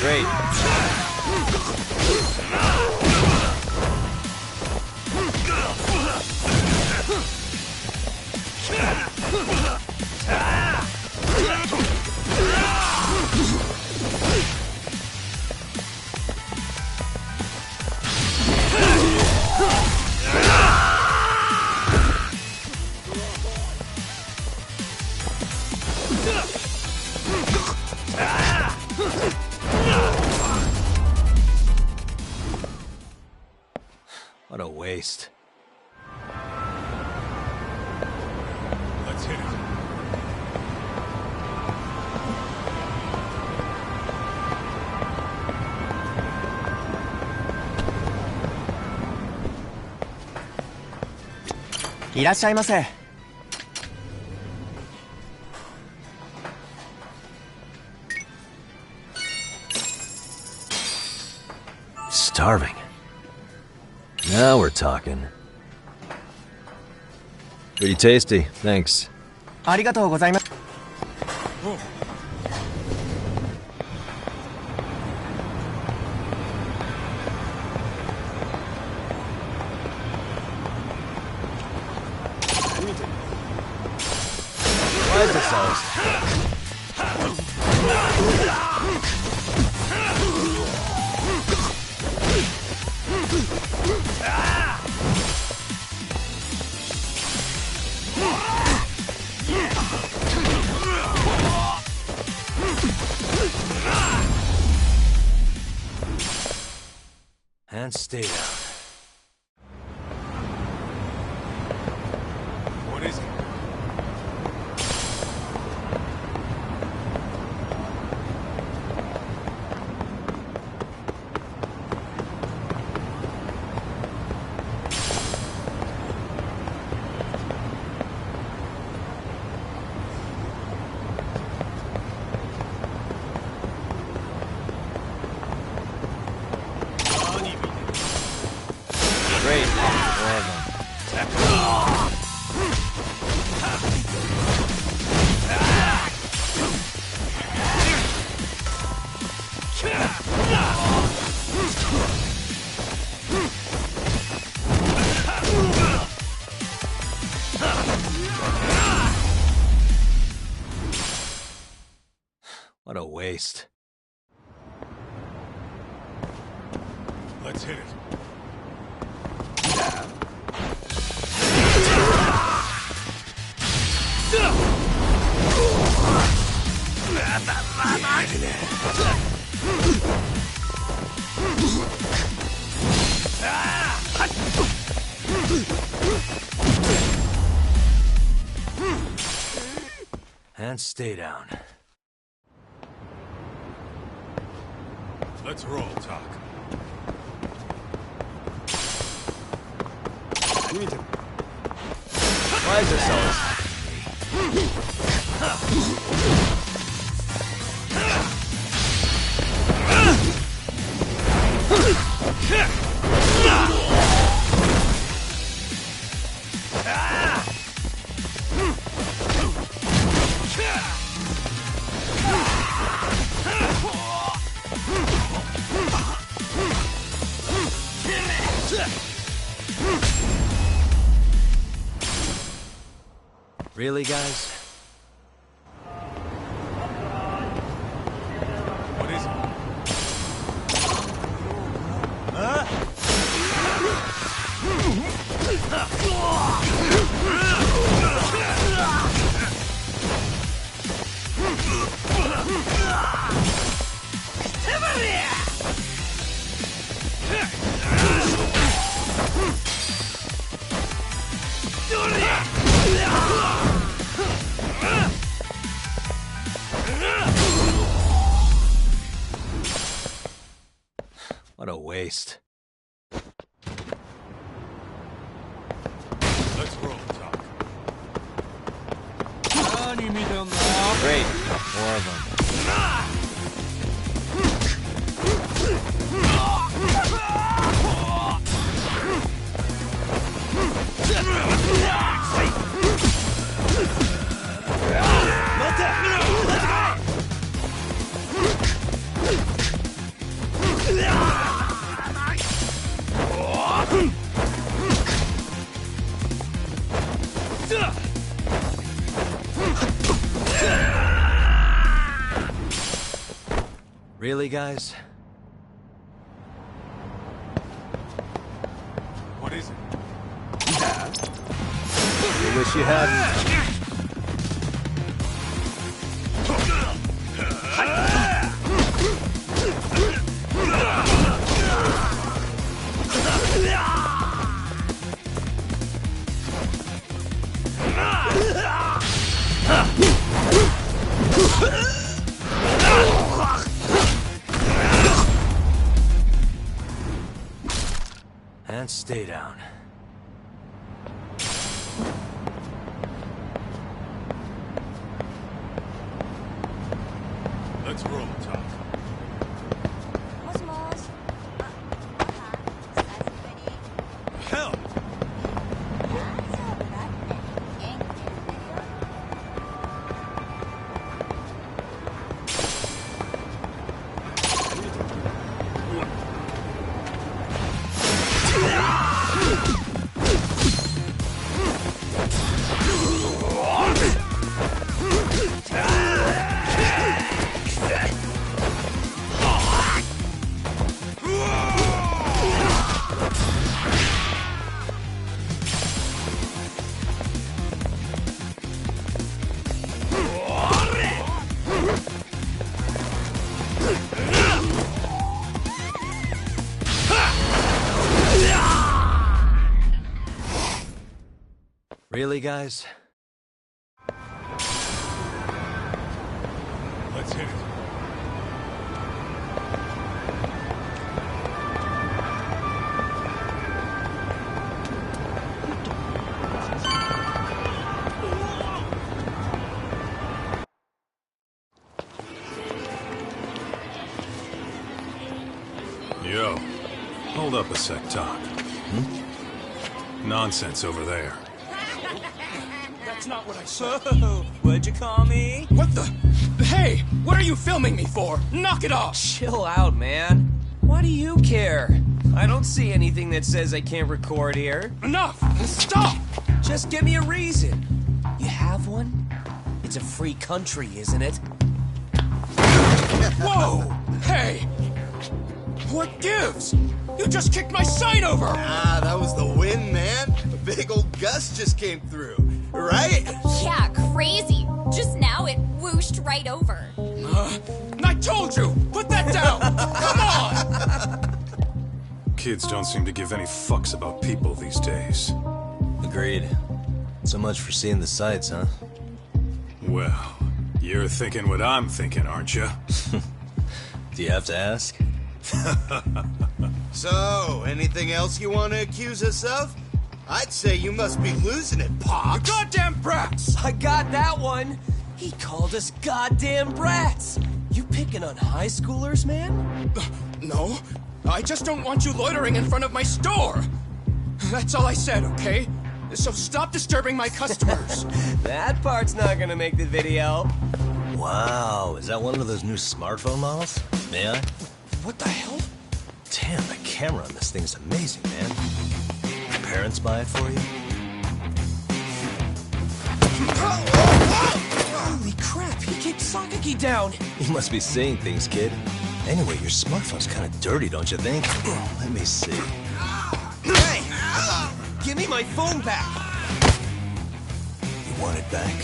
Great. What a waste. Let's hit it.いらっしゃいませ。Starving. Now we're talking. Pretty tasty, thanks. ありがとうございます。Why is this always... And stay down. What is it? Great. More of them. What a waste. Let's hit it. And stay down. Let's roll, Talk. Why is this always... Really, guys? What is it? What a waste. Let's roll, Talk. Great. More of them. Really, guys? What is it? I wish you hadn't. And stay down. Let's roll, Todd. Hell! Really, guys? Let's hit it. Yo, hold up a sec, Todd. Nonsense over there. That's not what I said. What'd you call me? What the? Hey, what are you filming me for? Knock it off! Chill out, man. Why do you care? I don't see anything that says I can't record here. Enough! Stop! Just give me a reason. You have one? It's a free country, isn't it? Whoa! Hey! What gives? You just kicked my sign over! Ah, that was the wind, man. A big old gust just came through, right? Yeah, crazy. Just now it whooshed right over. I told you! Put that down! Come on! Kids don't seem to give any fucks about people these days. Agreed. So much for seeing the sights, huh? Well, you're thinking what I'm thinking, aren't you? Do you have to ask? So, anything else you want to accuse us of? I'd say you must be losing it, Pops. Goddamn brats! I got that one. He called us goddamn brats. You picking on high schoolers, man? No, I just don't want you loitering in front of my store. That's all I said, okay? So stop disturbing my customers. That part's not gonna make the video. Wow, is that one of those new smartphone models? May I? What the hell? Damn, the camera on this thing is amazing, man. Your parents buy it for you? Holy crap, he kicked Sakaki down. You must be seeing things, kid. Anyway, your smartphone's kind of dirty, don't you think? Let me see. Hey! Give me my phone back! You want it back?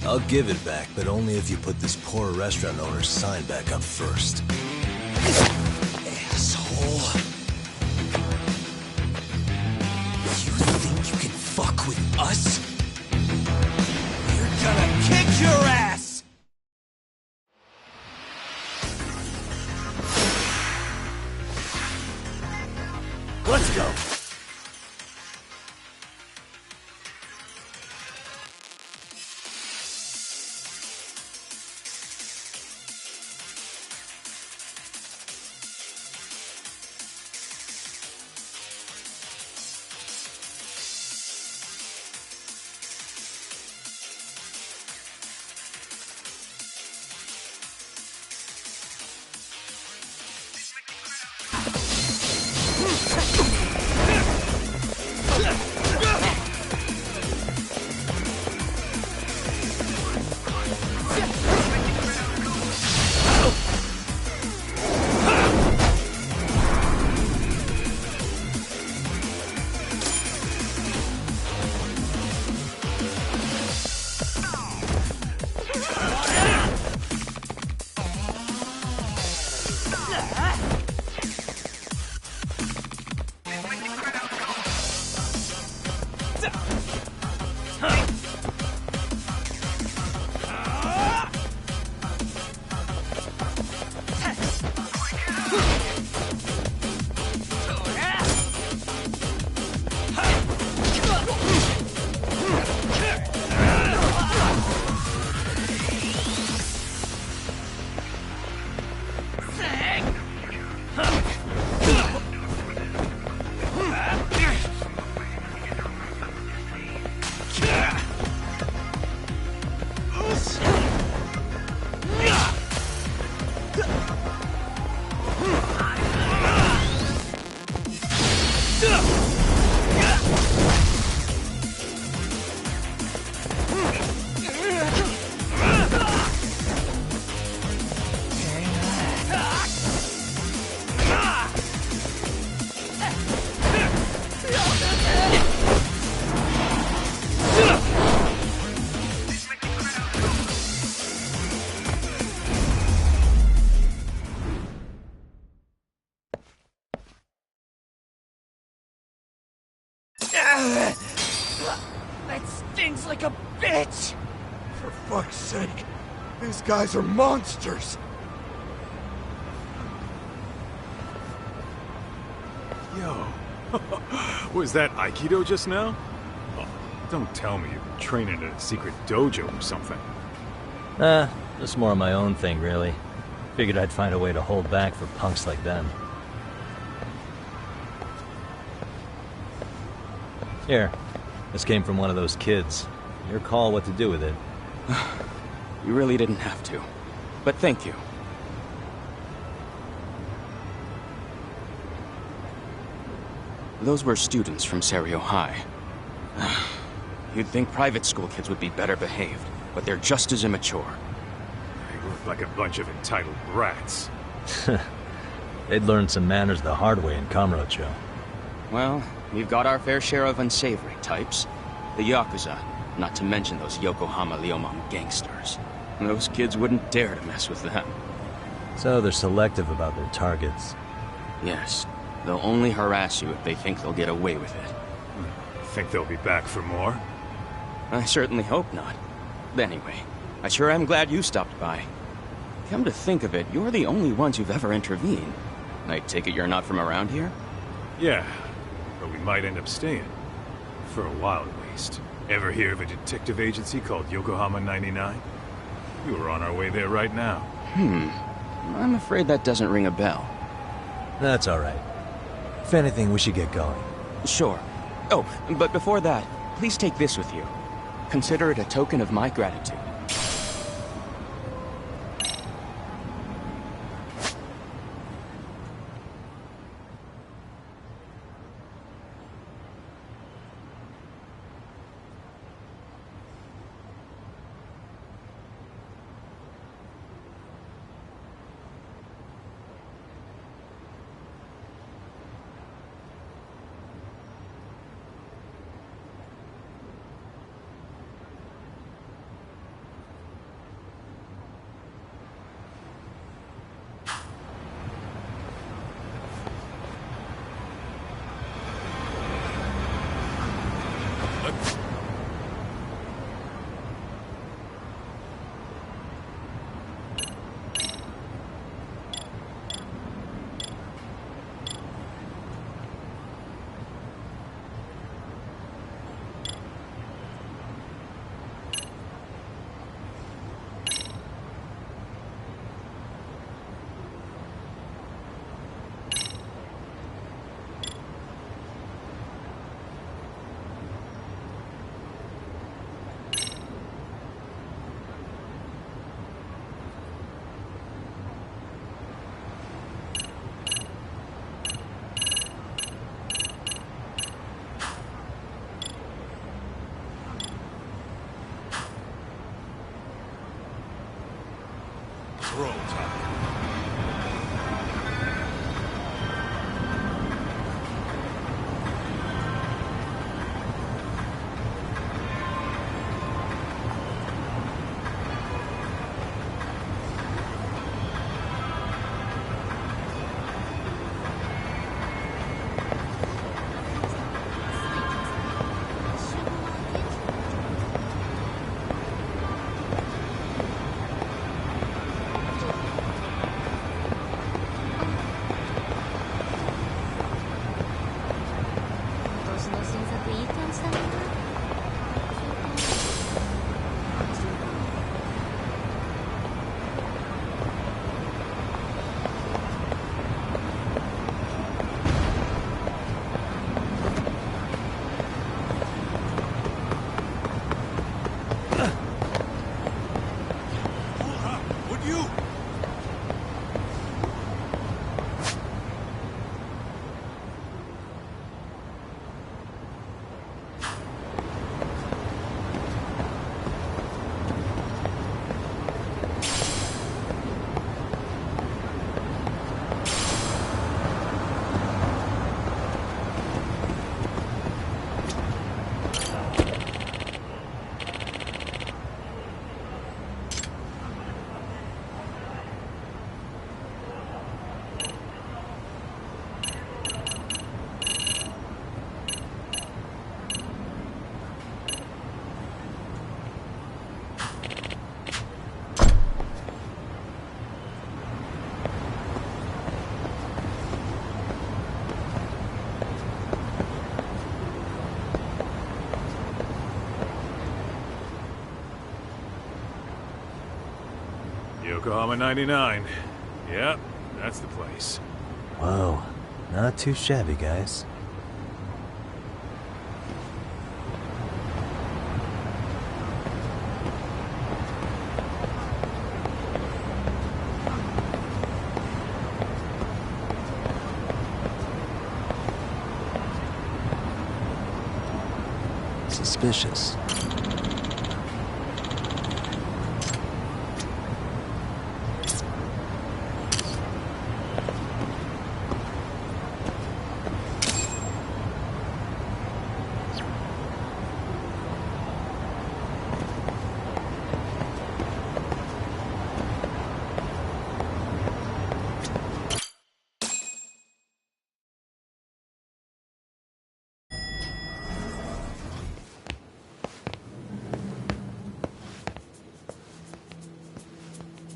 I'll give it back, but only if you put this poor restaurant owner's sign back up first. Asshole. You think you can fuck with us? We're gonna kick your ass! Let's go! bitch! For fuck's sake, these guys are monsters! Yo, was that Aikido just now? Oh, don't tell me you've been training at a secret dojo or something. Just more of my own thing, really. Figured I'd find a way to hold back for punks like them. Here, this came from one of those kids. Your call what to do with it. You really didn't have to. But thank you. Those were students from Serio High. You'd think private school kids would be better behaved, but they're just as immature. They look like a bunch of entitled brats. They'd learned some manners the hard way in Kamurocho. Well, we've got our fair share of unsavory types. The Yakuza, not to mention those Yokohama Liomang gangsters. Those kids wouldn't dare to mess with them. So they're selective about their targets. Yes, they'll only harass you if they think they'll get away with it. Think they'll be back for more? I certainly hope not. Anyway, I sure am glad you stopped by. Come to think of it, you're the only ones who've ever intervened. I take it you're not from around here? Yeah, but we might end up staying. For a while at least. Ever hear of a detective agency called Yokohama 99? We were on our way there right now. I'm afraid that doesn't ring a bell. That's alright. If anything, we should get going. Sure. Oh, but before that, please take this with you. Consider it a token of my gratitude. Roll time. Yokohama 99. Yep, that's the place. Whoa, not too shabby, guys. Suspicious.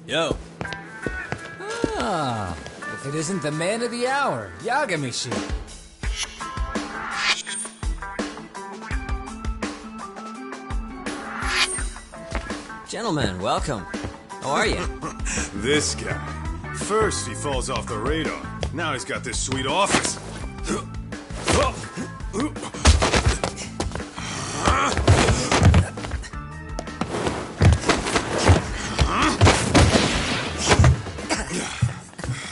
Yo. Ah, if it isn't the man of the hour, Yagami-shi. Gentlemen, welcome. How are you? This guy. First he falls off the radar. Now he's got this sweet office.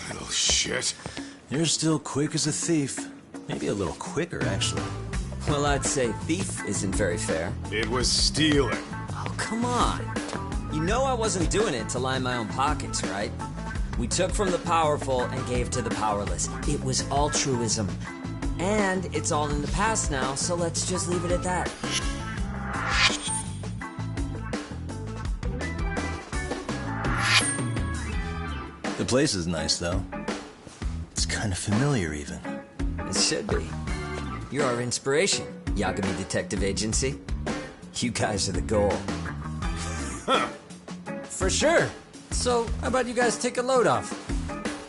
Little shit. You're still quick as a thief. Maybe a little quicker, actually. Well, I'd say thief isn't very fair. It was stealing. Oh, come on. You know I wasn't doing it to line my own pockets, right? We took from the powerful and gave to the powerless. It was altruism. And it's all in the past now, so let's just leave it at that. The place is nice, though. It's kind of familiar, even. It should be. You're our inspiration, Yagami Detective Agency. You guys are the goal. Huh. For sure. So, how about you guys take a load off?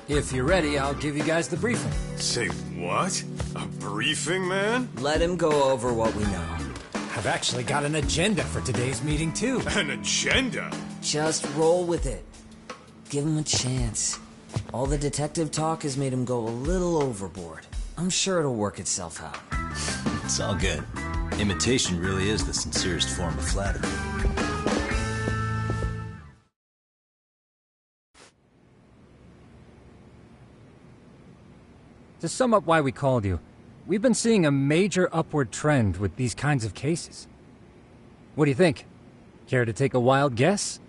If you're ready, I'll give you guys the briefing. Say what? A briefing, man? Let him go over what we know. I've actually got an agenda for today's meeting, too. An agenda? Just roll with it. Give him a chance. All the detective talk has made him go a little overboard. I'm sure it'll work itself out. It's all good. Imitation really is the sincerest form of flattery. To sum up why we called you, we've been seeing a major upward trend with these kinds of cases. What do you think? Care to take a wild guess?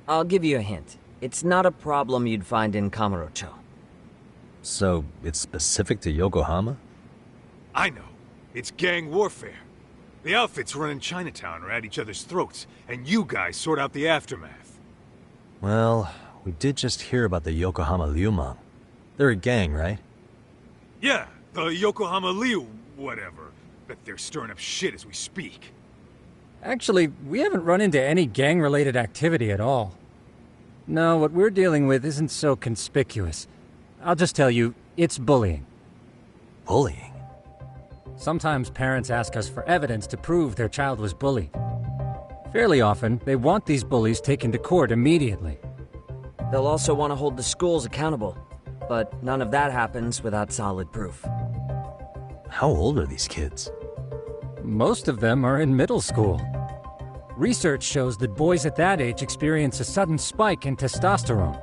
I'll give you a hint. It's not a problem you'd find in Kamurocho. So, it's specific to Yokohama? I know. It's gang warfare. The outfits running Chinatown are at each other's throats, and you guys sort out the aftermath. Well, we did just hear about the Yokohama Liumang. They're a gang, right? Yeah, the Yokohama Liu, whatever. Bet they're stirring up shit as we speak. Actually, we haven't run into any gang-related activity at all. No, what we're dealing with isn't so conspicuous. I'll just tell you, it's bullying. Bullying? Sometimes parents ask us for evidence to prove their child was bullied. Fairly often, they want these bullies taken to court immediately. They'll also want to hold the schools accountable, but none of that happens without solid proof. How old are these kids? Most of them are in middle school. Research shows that boys at that age experience a sudden spike in testosterone.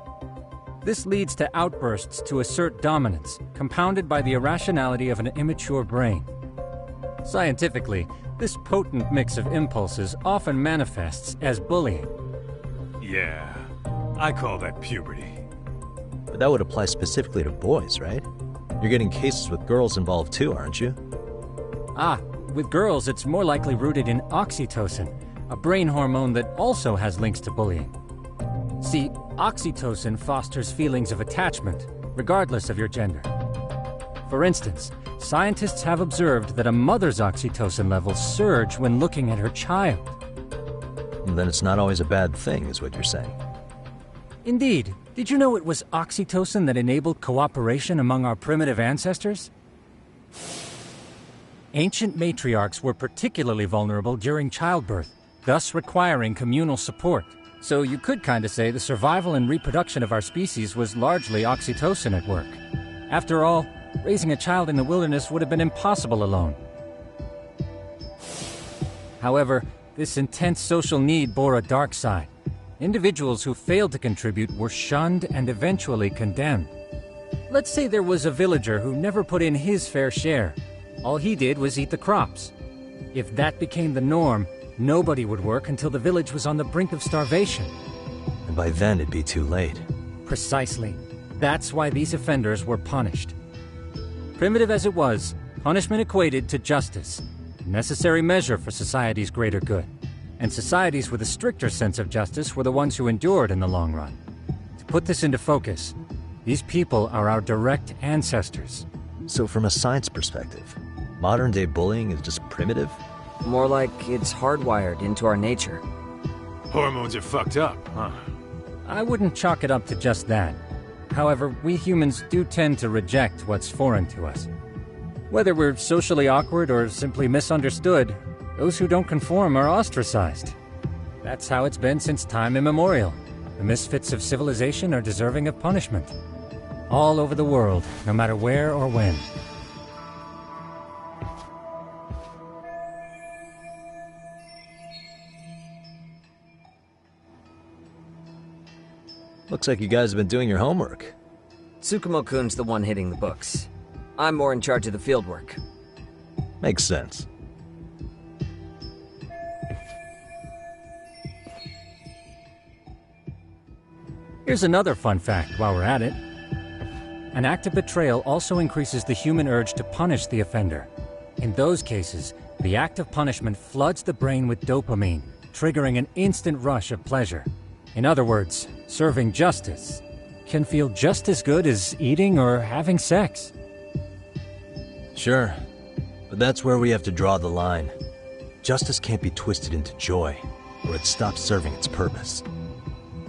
This leads to outbursts to assert dominance, compounded by the irrationality of an immature brain. Scientifically, this potent mix of impulses often manifests as bullying. Yeah, I call that puberty. But that would apply specifically to boys, right? You're getting cases with girls involved too, aren't you? Ah, with girls it's more likely rooted in oxytocin, a brain hormone that also has links to bullying. See, oxytocin fosters feelings of attachment, regardless of your gender. For instance, scientists have observed that a mother's oxytocin levels surge when looking at her child. Then it's not always a bad thing, is what you're saying. Indeed. Did you know it was oxytocin that enabled cooperation among our primitive ancestors? Ancient matriarchs were particularly vulnerable during childbirth, thus requiring communal support, So you could kinda say the survival and reproduction of our species was largely oxytocin at work. After all, raising a child in the wilderness would have been impossible alone. However, this intense social need bore a dark side. Individuals who failed to contribute were shunned and eventually condemned. Let's say there was a villager who never put in his fair share. All he did was eat the crops. If that became the norm, nobody would work until the village was on the brink of starvation. And by then it'd be too late. Precisely. That's why these offenders were punished. Primitive as it was, punishment equated to justice, a necessary measure for society's greater good. And societies with a stricter sense of justice were the ones who endured in the long run. To put this into focus, these people are our direct ancestors. So from a science perspective, modern-day bullying is just primitive? More like it's hardwired into our nature. Hormones are fucked up, huh? I wouldn't chalk it up to just that. However, we humans do tend to reject what's foreign to us. Whether we're socially awkward or simply misunderstood, those who don't conform are ostracized. That's how it's been since time immemorial. The misfits of civilization are deserving of punishment. All over the world, no matter where or when. Looks like you guys have been doing your homework. Tsukumo-kun's the one hitting the books. I'm more in charge of the fieldwork. Makes sense. Here's another fun fact while we're at it. An act of betrayal also increases the human urge to punish the offender. In those cases, the act of punishment floods the brain with dopamine, triggering an instant rush of pleasure. In other words, serving justice can feel just as good as eating or having sex. Sure, but that's where we have to draw the line. Justice can't be twisted into joy, or it stops serving its purpose.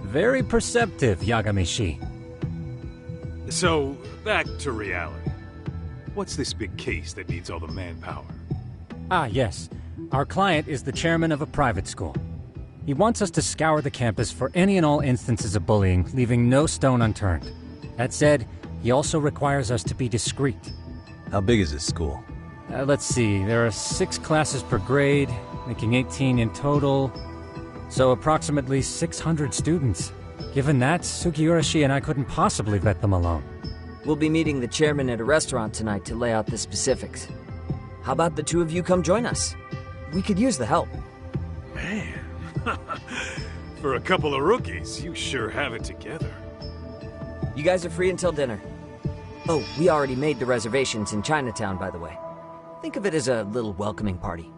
Very perceptive, Yagami-shi. So, back to reality. What's this big case that needs all the manpower? Ah, yes. Our client is the chairman of a private school. He wants us to scour the campus for any and all instances of bullying, leaving no stone unturned. That said, he also requires us to be discreet. How big is this school? Let's see, there are 6 classes per grade, making 18 in total. So approximately 600 students. Given that, Sugiurashi and I couldn't possibly vet them alone. We'll be meeting the chairman at a restaurant tonight to lay out the specifics. How about the two of you come join us? We could use the help. Man, for a couple of rookies, you sure have it together. You guys are free until dinner. Oh, we already made the reservations in Chinatown, by the way. Think of it as a little welcoming party.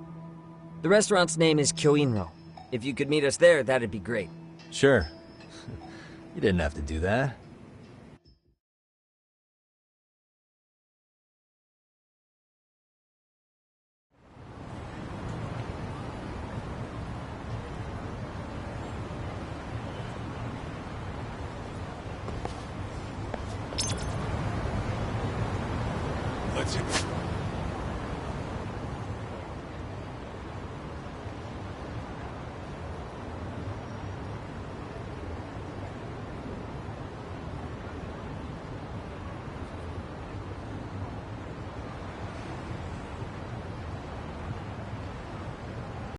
The restaurant's name is Kyoinro. If you could meet us there, that'd be great. Sure. You didn't have to do that. Let's